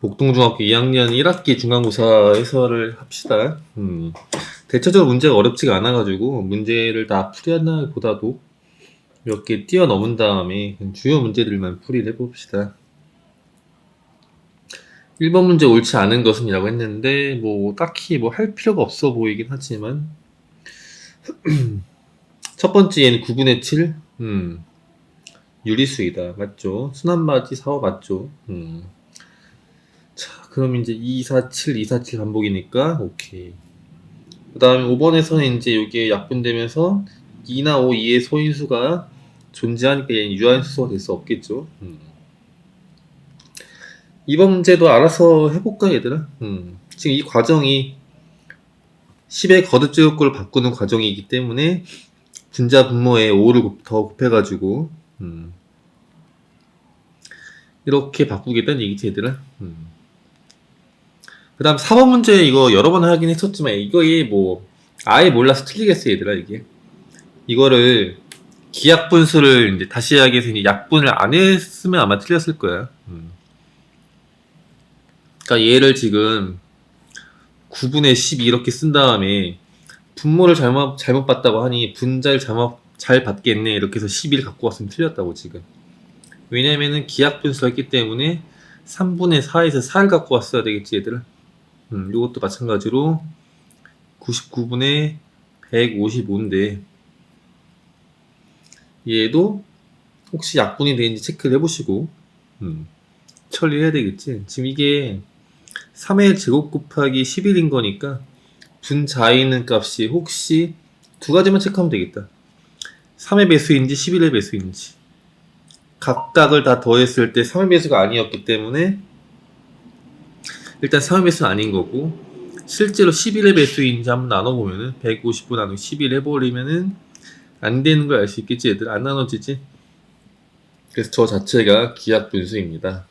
목동중학교 2학년 1학기 중간고사 해설을 합시다. 대체적으로 문제가 어렵지가 않아가지고 문제를 다 풀이한다기보다도 몇 개 뛰어넘은 다음에 주요 문제들만 풀이를 해봅시다. 1번 문제 옳지 않은 것은 이라고 했는데 뭐 딱히 뭐 할 필요가 없어 보이긴 하지만 첫 번째 얘는 9분의 7 유리수이다. 맞죠? 순환마지 4호 맞죠? 자, 그럼 이제 247, 247 반복이니까 오케이. 그 다음에 5번에서는 이제 이게 약분되면서 2나 5, 2의 소인수가 존재하니까 얘는 유한수소가 될 수 없겠죠. 2번 문제도 알아서 해볼까 얘들아? 지금 이 과정이 10의 거듭제곱꼴을 바꾸는 과정이기 때문에 분자 분모에 5를 더 곱해가지고 이렇게 바꾸겠다는 얘기지 얘들아. 그 다음 4번 문제 이거 여러 번 하긴 했었지만 이거에 뭐 아예 몰라서 틀리겠어 얘들아. 이게 이거를 기약분수를 이제 다시 하기 위해서 이제 약분을 안 했으면 아마 틀렸을 거야. 그러니까 얘를 지금 9분의 12 이렇게 쓴 다음에 분모를 잘못 봤다고 하니 분자를 잘 받겠네 이렇게 해서 12를 갖고 왔으면 틀렸다고 지금. 왜냐면은 기약분수가 있기 때문에 3분의 4에서 4를 갖고 왔어야 되겠지 얘들아. 이것도 마찬가지로 99분의 155인데 얘도 혹시 약분이 되는지 체크를 해보시고 처리해야 되겠지. 지금 이게 3의 제곱 곱하기 11인 거니까 분자에 있는 값이 혹시 두 가지만 체크하면 되겠다. 3의 배수인지 11의 배수인지 각각을 다 더했을 때 3의 배수가 아니었기 때문에 일단 3의 배수는 아닌 거고 실제로 11의 배수인지 한번 나눠보면은 159 나누기 11 해버리면은 안 되는 걸 알 수 있겠지 얘들. 안 나눠지지. 그래서 저 자체가 기하분수입니다.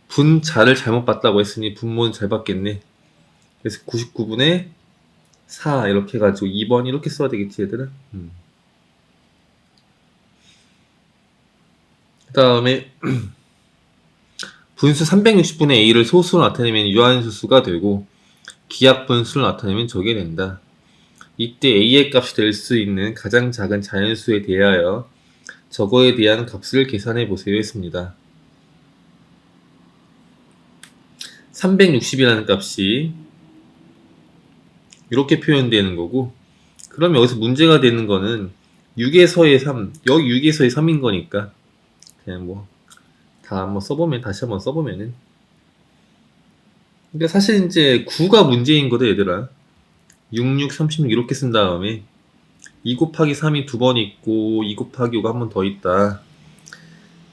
분자를 잘못 봤다고 했으니 분모는 잘 봤겠네. 그래서 99분의 4 이렇게 해가지고 2번 이렇게 써야 되겠지 얘들아. 그 다음에 분수 360분의 a를 소수로 나타내면 유한수수가 되고 기하분수를 나타내면 저게 된다. 이때 a의 값이 될 수 있는 가장 작은 자연수에 대하여 저거에 대한 값을 계산해 보세요 했습니다. 360이라는 값이 이렇게 표현되는 거고, 그럼 여기서 문제가 되는 거는 6에서의 3, 여기 6에서의 3인 거니까 그냥 뭐 다 한번 써보면 다시 한번 써보면은 근데 사실 이제 9가 문제인 거다 얘들아. 66, 36 이렇게 쓴 다음에 2 곱하기 3이 두 번 있고 2 곱하기 5가 한 번 더 있다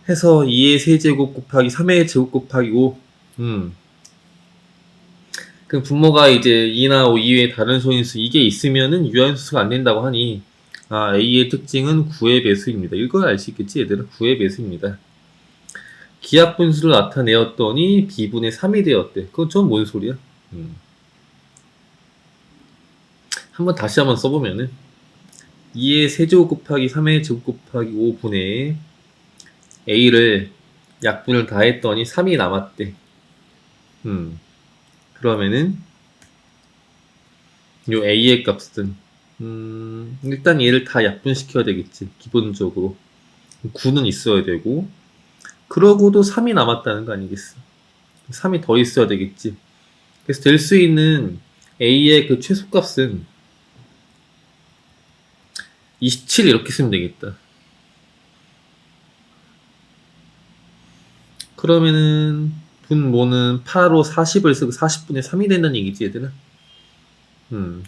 해서 2의 세제곱 곱하기 3의 제곱 곱하기 5 그 분모가 이제 2나 5 이외에 다른 소인수 이게 있으면은 유한수수가 안 된다고 하니 아 A의 특징은 9의 배수입니다. 이걸 알 수 있겠지 얘들아. 9의 배수입니다. 기하분수를 나타내었더니 B분의 3이 되었대. 그건 좀 뭔 소리야? 한번 다시 한번 써보면은 2의 세제곱 곱하기 3의 제곱 곱하기 5분의 A를 약분을 다 했더니 3이 남았대. 그러면은 요 A의 값은 일단 얘를 다 약분시켜야 되겠지. 기본적으로 9는 있어야 되고 그러고도 3이 남았다는 거 아니겠어. 3이 더 있어야 되겠지. 그래서 될 수 있는 A의 그 최소값은 27 이렇게 쓰면 되겠다. 그러면은 분모는 8로 40을 쓰고 40분의 3이 된다는 얘기지 얘들아.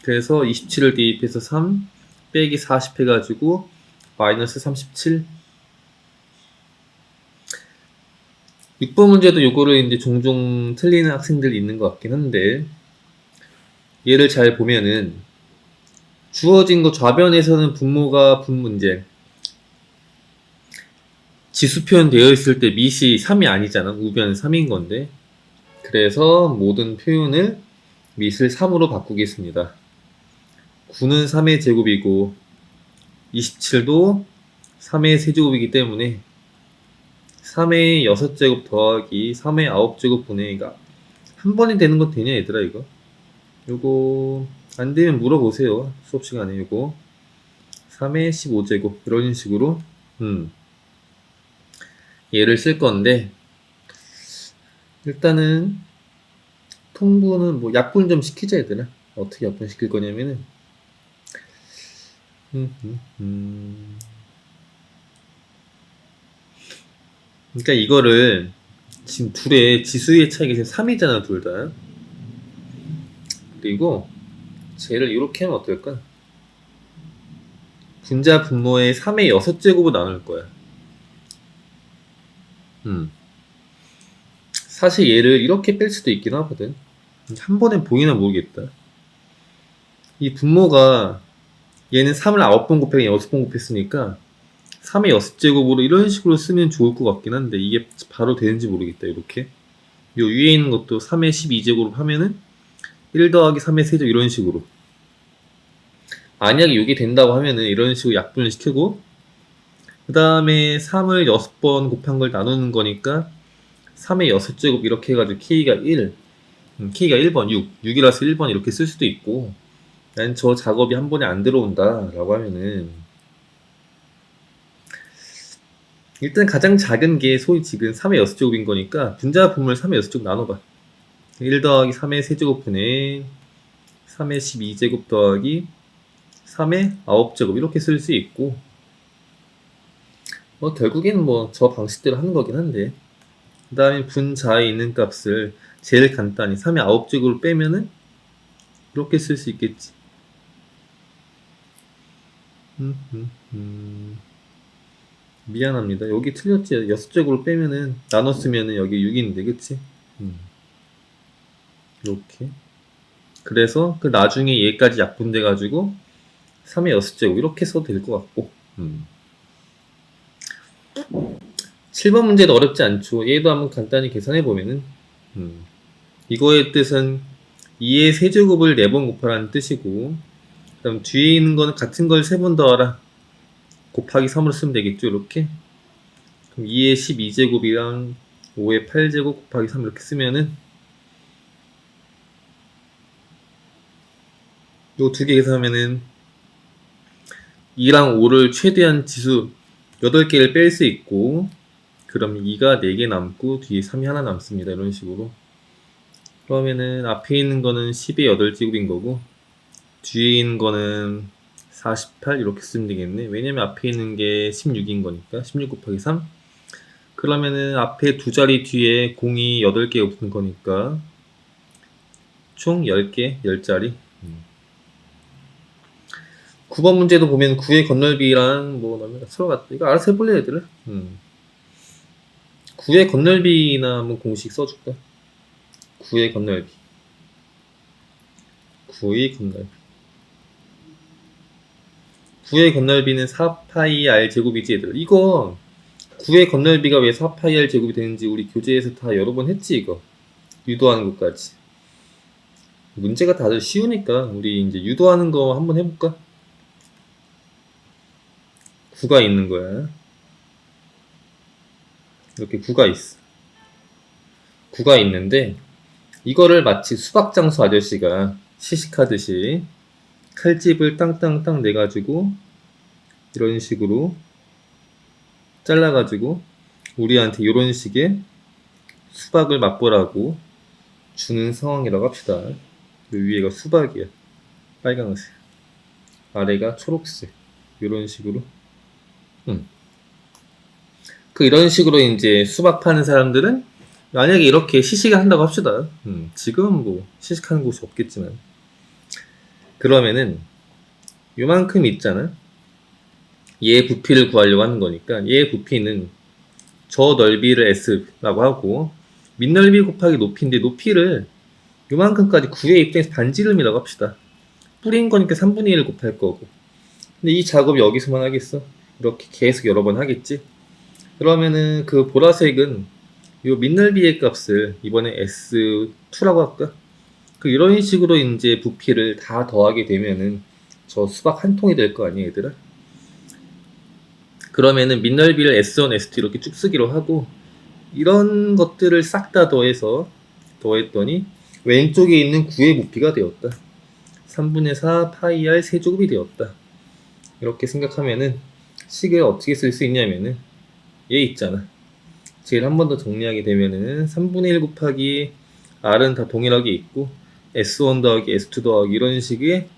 그래서 27을 대입해서 3 빼기 40 해가지고 마이너스 37. 6번 문제도 요거를 이제 종종 틀리는 학생들이 있는 것 같긴 한데 얘를 잘 보면은 주어진 거 좌변에서는 분모가 분문제 지수 표현되어 있을 때 밑이 3이 아니잖아. 우변 3인 건데 그래서 모든 표현을 밑을 3으로 바꾸겠습니다. 9는 3의 제곱이고 27도 3의 세제곱이기 때문에 3의 6제곱 더하기 3의 9제곱 분의 한 번에 되는 거 되냐 얘들아 이거? 요거 안 되면 물어보세요. 수업 시간에 요거 3의 15제곱 이런 식으로 얘를 쓸 건데 일단은 통분은 뭐 약분 좀 시키자 얘들아. 어떻게 약분 시킬 거냐면은 그러니까 이거를 지금 둘의 지수의 차이가 3이잖아 둘 다. 그리고 쟤를 이렇게 하면 어떨까? 분자 분모의 3의 6제곱을 나눌 거야. 사실 얘를 이렇게 뺄 수도 있긴 하거든. 한 번에 보이나 모르겠다. 이 분모가 얘는 3을 9번 곱하기 6번 곱했으니까 3의 6제곱으로 이런 식으로 쓰면 좋을 것 같긴 한데 이게 바로 되는지 모르겠다. 이렇게 요 위에 있는 것도 3의 12제곱 하면은 1 더하기 3의 세제곱 이런 식으로 만약에 이게 된다고 하면은 이런 식으로 약분을 시키고 그 다음에 3을 6번 곱한 걸 나누는 거니까 3의 6제곱 이렇게 해가지고 K가 1 K가 1번 6이라서 1번 이렇게 쓸 수도 있고 난 저 작업이 한 번에 안 들어온다 라고 하면은 일단 가장 작은 게 소위 지금 3의 6제곱인 거니까 분자 분모를 3의 6제곱 나눠봐. 1 더하기 3의 세제곱분의 3의 12제곱 더하기 3의 9제곱 이렇게 쓸 수 있고 뭐 결국에는 뭐 저 방식대로 하는 거긴 한데 그 다음에 분자에 있는 값을 제일 간단히 3의 9제곱을 빼면은 이렇게 쓸 수 있겠지. 미안합니다. 여기 틀렸지. 6제곱을 빼면은 나눠 쓰면은 여기 6인데 그치? 이렇게 그래서 그 나중에 얘까지 약분돼 가지고 3의 6제곱 이렇게 써도 될 것 같고 7번 문제도 어렵지 않죠. 얘도 한번 간단히 계산해 보면은 이거의 뜻은 2의 세제곱을 4번 곱하라는 뜻이고 그다음 뒤에 있는 거는 같은 걸 3번 더하라 곱하기 3으로 쓰면 되겠죠. 이렇게 그럼 2의 12제곱이랑 5의 8제곱 곱하기 3 이렇게 쓰면은 요 두 개 계산하면은 2랑 5를 최대한 지수 8개를 뺄 수 있고 그럼 2가 4개 남고 뒤에 3이 하나 남습니다. 이런 식으로 그러면은 앞에 있는 거는 10의 8제곱인 거고 뒤에 있는 거는 48 이렇게 쓰면 되겠네. 왜냐면 앞에 있는 게 16인 거니까 16 곱하기 3 그러면은 앞에 두 자리 뒤에 공이 8개 없는 거니까 총 10개 10자리 9번 문제도 보면 9의 건널비랑 뭐 넣으면 서로 같다. 이거 알아서 해볼래 얘들아? 9의 건널비나 한번 공식 써줄까? 9의 건널비 9의 건널비 9의 건널비는 4파이 r 제곱이지 얘들아. 이거 9의 건널비가 왜 4파이 r 제곱이 되는지 우리 교재에서 다 여러 번 했지 이거. 유도하는 것까지. 문제가 다들 쉬우니까 우리 이제 유도하는 거 한번 해볼까? 9가 있는 거야. 이렇게 9가 있어. 9가 있는데 이거를 마치 수박장수 아저씨가 시식하듯이 칼집을 땅땅땅 내가지고 이런 식으로 잘라가지고 우리한테 이런 식의 수박을 맛보라고 주는 상황이라고 합시다. 요 위에가 수박이야. 빨강색. 아래가 초록색. 이런 식으로. 이런 식으로 이제 수박 파는 사람들은 만약에 이렇게 시식을 한다고 합시다. 지금은 뭐 시식하는 곳이 없겠지만 그러면은 요만큼 있잖아. 얘 부피를 구하려고 하는 거니까 얘 부피는 저 넓이를 S라고 하고 밑넓이 곱하기 높이인데 높이를 요만큼까지 9의 입장에서 반지름이라고 합시다. 뿌린 거니까 3분의 1을 곱할 거고 근데 이 작업이 여기서만 하겠어? 이렇게 계속 여러 번 하겠지? 그러면은 그 보라색은 요 밑넓이의 값을 이번에 S2라고 할까? 이런 식으로 이제 부피를 다 더하게 되면은 저 수박 한 통이 될 거 아니야 얘들아? 그러면은 밑넓이를 S1, S2 이렇게 쭉 쓰기로 하고 이런 것들을 싹 다 더해서 더했더니 왼쪽에 있는 9의 부피가 되었다. 3분의 4 파이 r 세제곱이 되었다. 이렇게 생각하면은 식을 어떻게 쓸 수 있냐면은 얘 있잖아. 제일 한 번 더 정리하게 되면은 3분의 1 곱하기 r은 다 동일하게 있고 s1 더하기 s2 더하기 이런 식의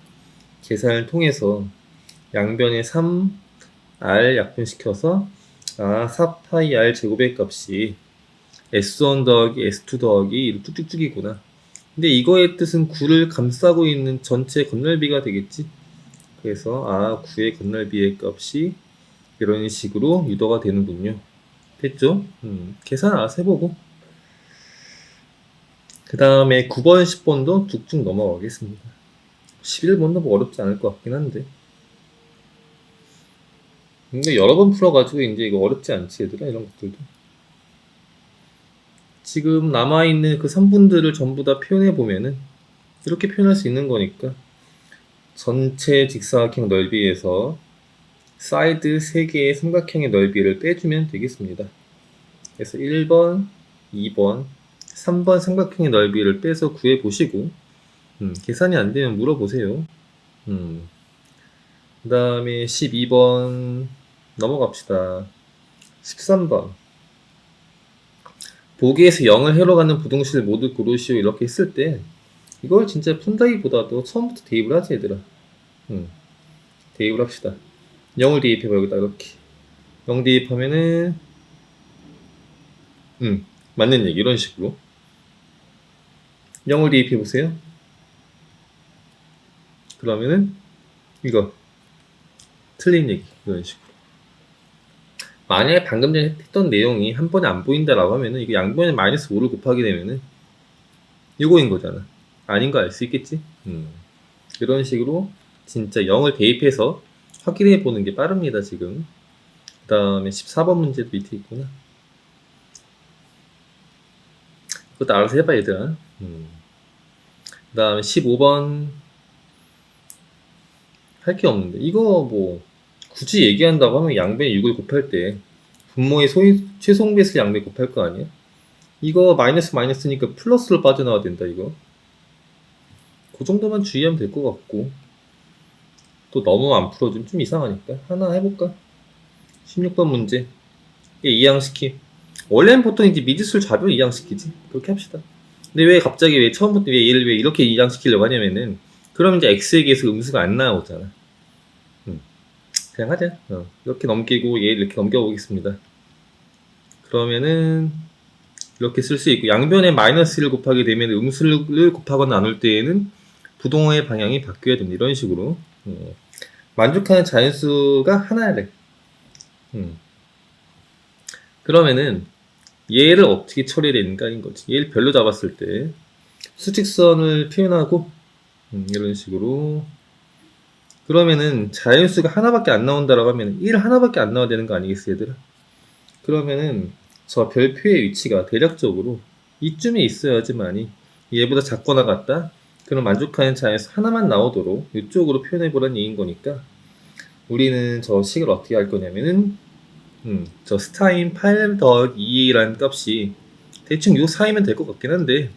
계산을 통해서 양변에 3r 약분시켜서 4파이 r 제곱의 값이 s1 더하기 s2 더하기 쭉쭉쭉이구나. 근데 이거의 뜻은 9를 감싸고 있는 전체 건널비가 되겠지. 그래서 9의 건널비의 값이 이런 식으로 유도가 되는군요. 됐죠? 계산 알아서 해보고 그 다음에 9번, 10번도 쭉쭉 넘어가겠습니다. 11번도 뭐 어렵지 않을 것 같긴 한데 근데 여러 번 풀어가지고 이제 이거 어렵지 않지 얘들아 이런 것들도 지금 남아있는 그 3분들을 전부 다 표현해보면은 이렇게 표현할 수 있는 거니까 전체 직사각형 넓이에서 사이드 3개의 삼각형의 넓이를 빼주면 되겠습니다. 그래서 1번, 2번, 3번 삼각형의 넓이를 빼서 구해보시고 계산이 안되면 물어보세요. 그 다음에 12번 넘어갑시다. 13번 보기에서 0을 해로 가는 부등식을 모두 고르시오 이렇게 했을 때 이걸 진짜 푼다기보다도 처음부터 대입을 하지 얘들아. 대입을 합시다. 0을 대입해봐 여기다 이렇게 0 대입하면은 맞는 얘기 이런 식으로 0을 대입해보세요. 그러면은 이거 틀린 얘기 이런 식으로 만약에 방금 전에 했던 내용이 한 번에 안 보인다라고 하면은 이거 양변에 마이너스 5를 곱하게 되면은 이거인 거잖아. 아닌 거 알 수 있겠지? 이런 식으로 진짜 0을 대입해서 확인해 보는 게 빠릅니다 지금. 그 다음에 14번 문제도 밑에 있구나. 그것도 알아서 해봐 얘들아. 그 다음에 15번 할 게 없는데 이거 뭐 굳이 얘기한다고 하면 양변에 6을 곱할 때 분모의 최소배수를 양변에 곱할 거 아니야? 이거 마이너스니까 플러스로 빠져나와야 된다 이거. 그 정도만 주의하면 될 것 같고 또 너무 안 풀어주면 좀 이상하니까 하나 해볼까? 16번 문제 이항시킴. 원래는 보통 이제 미지수를 좌변 이항시키지. 그렇게 합시다. 근데 왜 갑자기 왜 처음부터 얘를 왜 이렇게 이항시키려고 하냐면은 그럼 이제 x에 대해서 음수가 안 나오잖아. 그냥 하자. 이렇게 넘기고 얘를 이렇게 넘겨보겠습니다. 그러면은 이렇게 쓸 수 있고 양변에 마이너스를 곱하게 되면 음수를 곱하거나 나눌 때에는 부동호의 방향이 바뀌어야 됩니다. 이런 식으로 만족하는 자연수가 하나래. 그러면은 얘를 어떻게 처리되는가인 거지. 얘를 별로 잡았을 때 수직선을 표현하고 이런 식으로 그러면은 자연수가 하나밖에 안 나온다라고 하면 1 하나밖에 안 나와야 되는 거 아니겠어 얘들아. 그러면은 저 별표의 위치가 대략적으로 이쯤에 있어야지만이 얘보다 작거나 같다. 그럼 만족하는 자연수 하나만 나오도록 이쪽으로 표현해보라는 얘기인 거니까 우리는 저 식을 어떻게 할 거냐면은 저 스타인 8 더하기 2라는 값이 대충 요 사이면 될 것 같긴 한데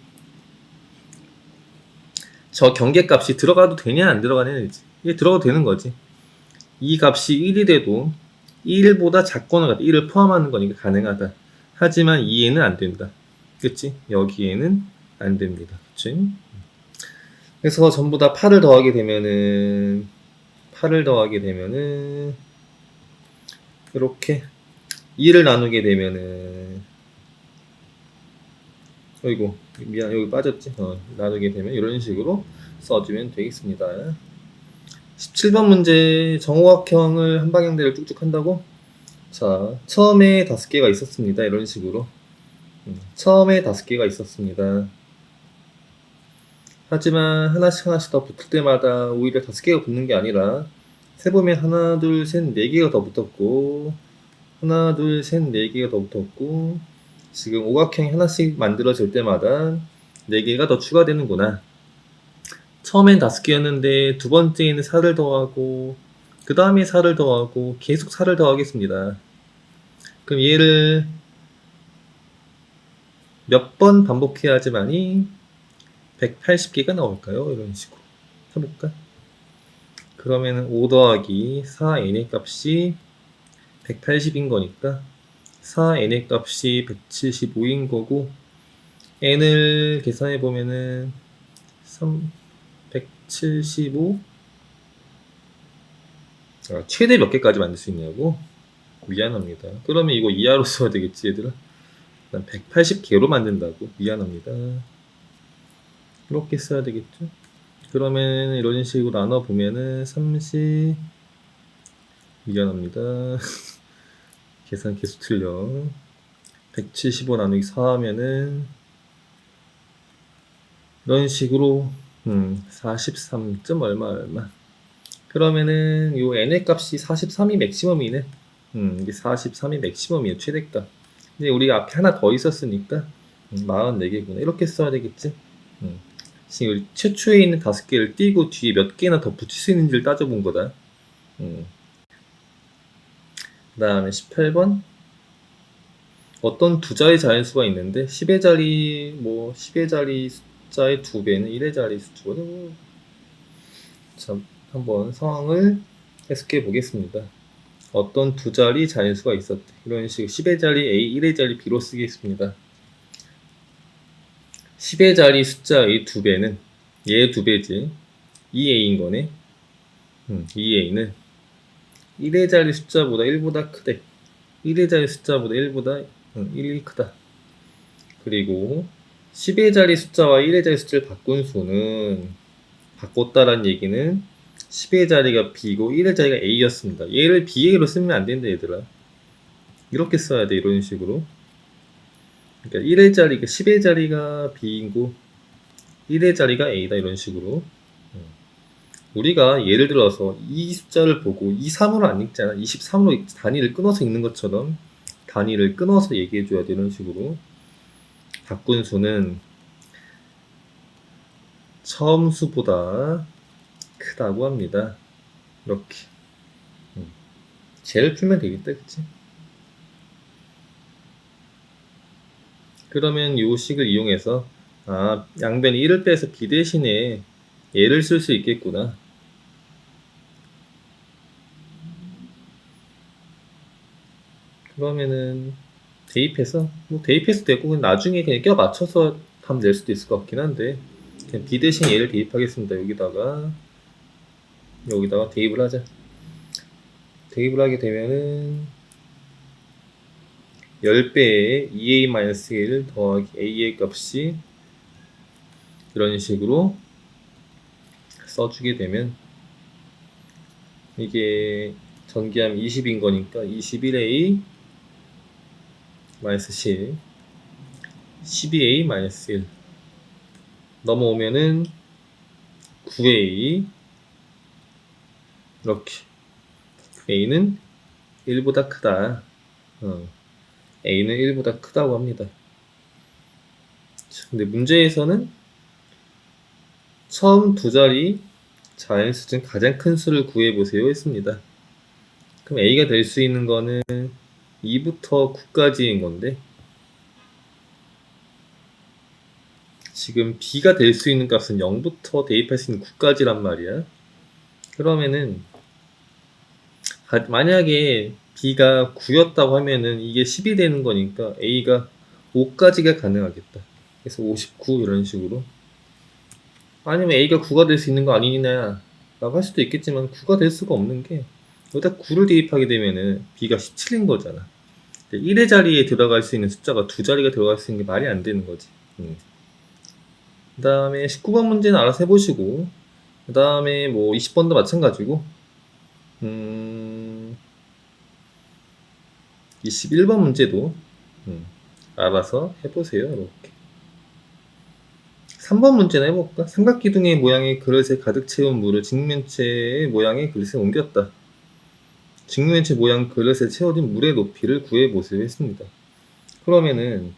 저 경계값이 들어가도 되냐 안 들어가냐지. 이게 들어가도 되는 거지. 이 값이 1이 돼도 1보다 작거나 같다. 1을 포함하는 거니까 가능하다. 하지만 2에는 안 된다. 그치? 여기에는 안 됩니다. 그치? 그래서 전부 다 8을 더하게 되면은 이렇게 2를 나누게 되면은 어이구 미안 여기 빠졌지? 나누게 되면 이런 식으로 써주면 되겠습니다. 17번 문제 정오각형을 한 방향대로 쭉쭉 한다고? 자 처음에 5개가 있었습니다. 이런 식으로 처음에 5개가 있었습니다. 하지만 하나씩 더 붙을 때마다 오히려 5개가 붙는 게 아니라 세보면 하나 둘 셋 4개가 더 붙었고 하나 둘 셋 4개가 더 붙었고 지금 오각형이 하나씩 만들어질 때마다 4개가 더 추가되는구나. 처음엔 5개였는데 두 번째에는 4를 더하고 그 다음에 4를 더하고 계속 4를 더하겠습니다. 그럼 얘를 몇 번 반복해야지만이 180개가 나올까요? 이런 식으로 해볼까? 그러면은 5 더하기 4n의 값이 180인 거니까 4n의 값이 175인 거고 n을 계산해 보면은 175 최대 몇 개까지 만들 수 있냐고? 미안합니다. 그러면 이거 이하로 써야 되겠지 얘들아? 난 180개로 만든다고. 미안합니다. 이렇게 써야 되겠죠? 그러면 이런 식으로 나눠보면은 30 미안합니다. 계산 계속 틀려. 175 나누기 4 하면은 이런 식으로 43. 얼마 그러면은 요 n의 값이 43이 맥시멈이네. 이게 43이 맥시멈이에요. 최대값. 근데 우리가 앞에 하나 더 있었으니까 44개구나. 이렇게 써야 되겠지. 지금 최초에 있는 5개를 띄고 뒤에 몇 개나 더 붙일 수 있는지를 따져본 거다. 그 다음에 18번 어떤 두 자리 자연수가 있는데 10의 자리 10의 자리 숫자의 2배는 1의 자리 숫자보다 자, 한번 상황을 해석해 보겠습니다. 어떤 두 자리 자연수가 있었대. 이런 식으로 10의 자리 A, 1의 자리 B로 쓰겠습니다. 10의 자리 숫자의 2배는 얘의 2배지 2A인 거네. 2A는 1의 자리 숫자보다 1보다 크대. 1의 자리 숫자보다 1이 크다. 그리고 10의 자리 숫자와 1의 자리 숫자를 바꾼 수는 바꿨다라는 얘기는 10의 자리가 B고 1의 자리가 A였습니다. 얘를 BA로 쓰면 안 된다 얘들아. 이렇게 써야 돼. 이런 식으로. 그러니까 1의 자리가 10의 자리가 B이고 1의 자리가 A다. 이런 식으로. 우리가 예를 들어서 이 숫자를 보고 23으로 안 읽잖아. 23으로 단위를 끊어서 읽는 것처럼 단위를 끊어서 얘기해줘야 돼. 이런 식으로. 바꾼 수는 처음 수보다 크다고 합니다. 이렇게. 쟤를 풀면 되겠다. 그치? 그러면 이 식을 이용해서 양변에 1을 빼서 B 대신에 얘를 쓸 수 있겠구나. 그러면은 대입해서 대입해서 되고 그냥 나중에 그냥 껴 맞춰서 하면 될 수도 있을 것 같긴 한데 그냥 B 대신 얘를 대입하겠습니다. 여기다가 대입을 하자. 대입을 하게 되면은 10배의 2A-1 더하기 A의 값이 이런 식으로 써주게 되면 이게 전기하면 20인 거니까 21A -10 12A -1 넘어오면은 9A 이렇게 A는 1보다 크다. A는 1보다 크다고 합니다. 근데 문제에서는 처음 두 자리 자연수 중 가장 큰 수를 구해보세요 했습니다. 그럼 A가 될 수 있는 거는 2부터 9까지인 건데 지금 B가 될 수 있는 값은 0부터 대입할 수 있는 9까지란 말이야. 그러면은 만약에 B가 9였다고 하면은 이게 10이 되는 거니까 A가 5까지가 가능하겠다. 그래서 59 이런 식으로. 아니면 A가 9가 될 수 있는 거 아니냐 라고 할 수도 있겠지만 9가 될 수가 없는 게 여기다 9를 대입하게 되면은 B가 17인 거잖아. 1의 자리에 들어갈 수 있는 숫자가 두 자리가 들어갈 수 있는 게 말이 안 되는 거지. 그 다음에 19번 문제는 알아서 해보시고 그 다음에 20번도 마찬가지고 21번 문제도 알아서 해보세요. 이렇게 3번 문제나 해볼까? 삼각기둥의 모양의 그릇에 가득 채운 물을 직면체의 모양의 그릇에 옮겼다. 직면체 모양 그릇에 채워진 물의 높이를 구해보세요 했습니다. 그러면은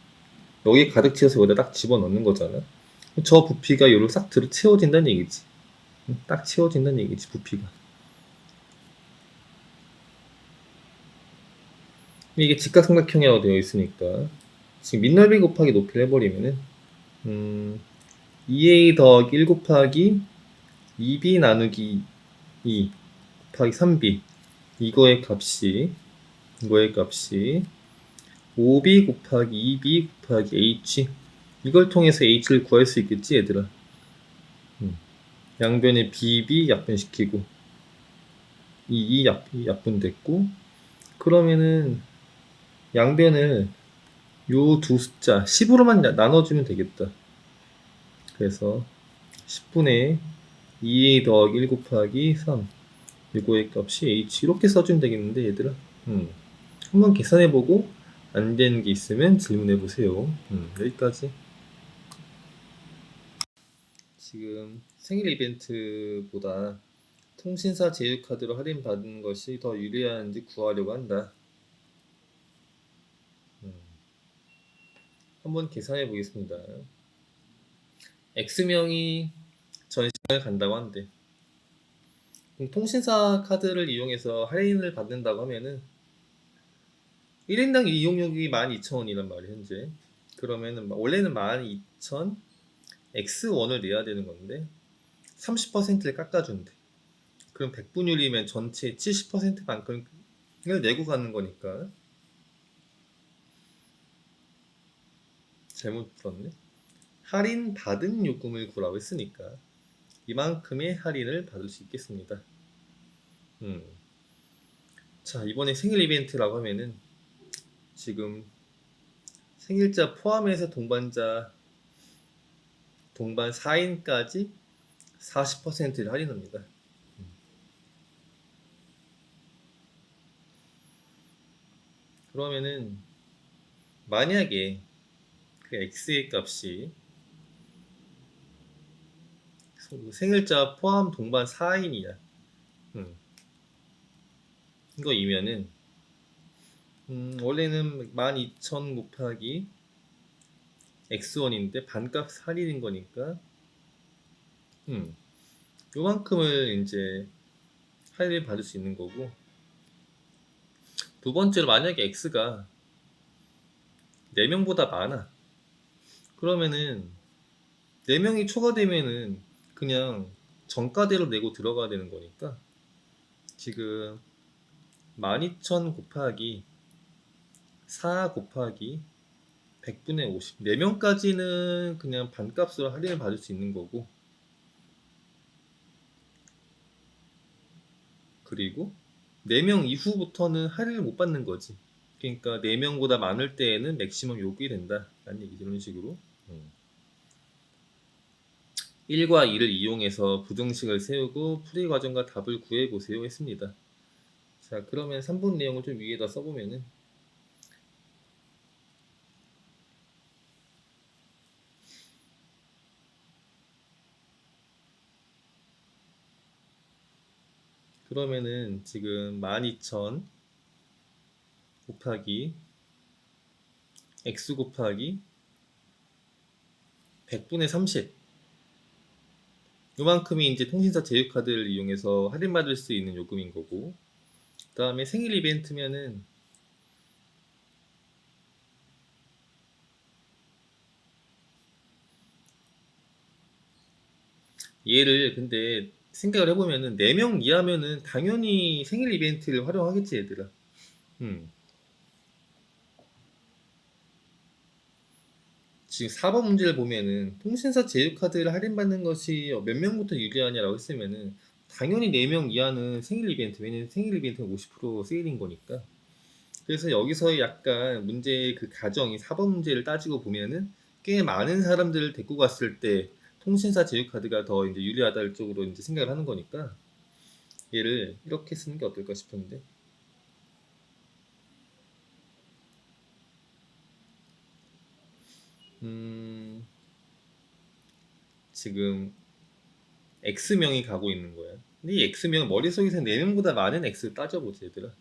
여기 가득 채워서 여기다 딱 집어넣는 거잖아. 저 부피가 요로 싹 들어 채워진다는 얘기지. 딱 채워진다는 얘기지, 부피가. 이게 직각삼각형이라고 되어 있으니까 지금 밑넓이 곱하기 높이를 해버리면은 2a 더하기 1 곱하기 2b 나누기 2 곱하기 3b 이거의 값이 5b 곱하기 2b 곱하기 h 이걸 통해서 h를 구할 수 있겠지 얘들아. 양변에 bb 약분시키고 이 약분됐고 그러면은 양변을 요 두 숫자 10으로만 나눠주면 되겠다. 그래서 10분의 2a 더하기 1 곱하기 3 이거의 값이 h 이렇게 써주면 되겠는데 얘들아. 한번 계산해보고 안 되는 게 있으면 질문해보세요. 여기까지. 지금 생일 이벤트보다 통신사 제휴카드로 할인받은 것이 더 유리한지 구하려고 한다. 한번 계산해 보겠습니다. X명이 전시장을 간다고 한대. 통신사 카드를 이용해서 할인을 받는다고 하면은 1인당 이용료이 12,000원이란 말이에요 현재. 그러면은 원래는 12,000 X1을 내야 되는 건데 30%를 깎아준대. 그럼 백분율이면 전체 70%만큼을 내고 가는 거니까. 잘못 들었네. 할인 받은 요금을 구라고 했으니까 이만큼의 할인을 받을 수 있겠습니다. 자, 이번에 생일 이벤트라고 하면은 지금 생일자 포함해서 동반 4인까지 40%를 할인합니다. 그러면은 만약에 그 X의 값이 생일자 포함 동반 4인이야. 이거이면은 원래는 12,000 곱하기 X1인데 반값 할인인 거니까 요만큼을 이제 할인을 받을 수 있는 거고, 두 번째로 만약에 X가 4명보다 많아. 그러면은 4명이 초과되면은 그냥 정가대로 내고 들어가야 되는 거니까 지금 12,000 곱하기 4 곱하기 100분의 50 4명까지는 그냥 반값으로 할인을 받을 수 있는 거고, 그리고 4명 이후부터는 할인을 못 받는 거지. 그러니까 4명보다 많을 때에는 맥시멈 요구이 된다 라는 얘기죠. 이런 식으로 1과 2를 이용해서 부등식을 세우고 풀이 과정과 답을 구해보세요 했습니다. 자, 그러면 3분 내용을 좀 위에다 써보면은 지금 12,000 곱하기 x 곱하기 100분의 30 요만큼이 이제 통신사 제휴카드를 이용해서 할인받을 수 있는 요금인 거고, 그 다음에 생일 이벤트면은 얘를 근데 생각을 해보면은 4명 이하면은 당연히 생일 이벤트를 활용하겠지 얘들아. 지금 4번 문제를 보면은 통신사 제휴카드를 할인받는 것이 몇 명부터 유리하냐라고 했으면은 당연히 4명 이하는 생일 이벤트, 왜냐면 생일 이벤트는 50% 세일인 거니까. 그래서 여기서 약간 문제의 그 가정이 4번 문제를 따지고 보면은 꽤 많은 사람들을 데리고 갔을 때 통신사 제휴카드가 더 이제 유리하다 쪽으로 이제 생각을 하는 거니까 얘를 이렇게 쓰는 게 어떨까 싶은데. 지금 X명이 가고 있는 거야. 근데 이 X명 머릿속에서 4명보다 많은 X를 따져보자 얘들아.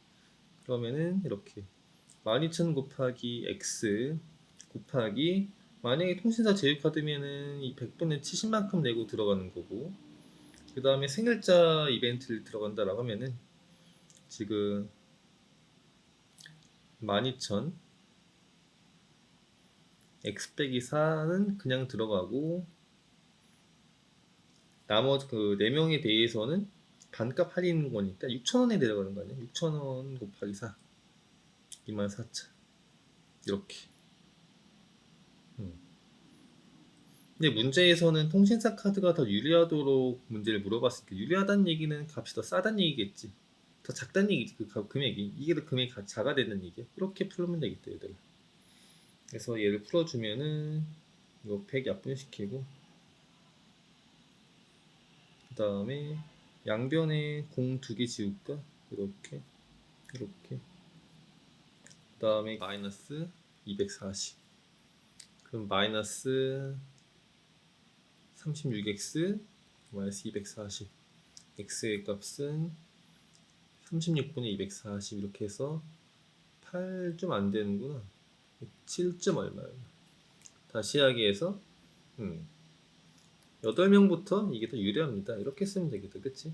그러면은 이렇게 12,000 곱하기 X 곱하기 만약에 통신사 제휴카드면은 이 100분의 70만큼 내고 들어가는 거고, 그 다음에 생일자 이벤트를 들어간다라고 하면은 지금 12,000 x 빼기 4는 그냥 들어가고, 나머지 그 4명에 대해서는 반값 할인 거니까 6,000원에 내려가는 거 아니야? 6,000원 곱하기 4. 24,000. 이렇게. 근데 문제에서는 통신사 카드가 더 유리하도록 문제를 물어봤으니까 유리하다는 얘기는 값이 더 싸다는 얘기겠지. 더 작다는 얘기지. 그 금액이. 이게 더 금액이 작아되는 얘기야. 이렇게 풀면 되겠다, 얘들아. 그래서 얘를 풀어주면은 이거 100 약분시키고, 그 다음에 양변에 공 2개 지울까? 이렇게 그 다음에 마이너스 240. 그럼 마이너스 36x 마이너스 240. x의 값은 36분의 240 이렇게 해서 8 좀 안 되는구나. 7점 얼마야. 다시 하기해서 8명부터 이게 더 유리합니다. 이렇게 쓰면 되겠다. 그치?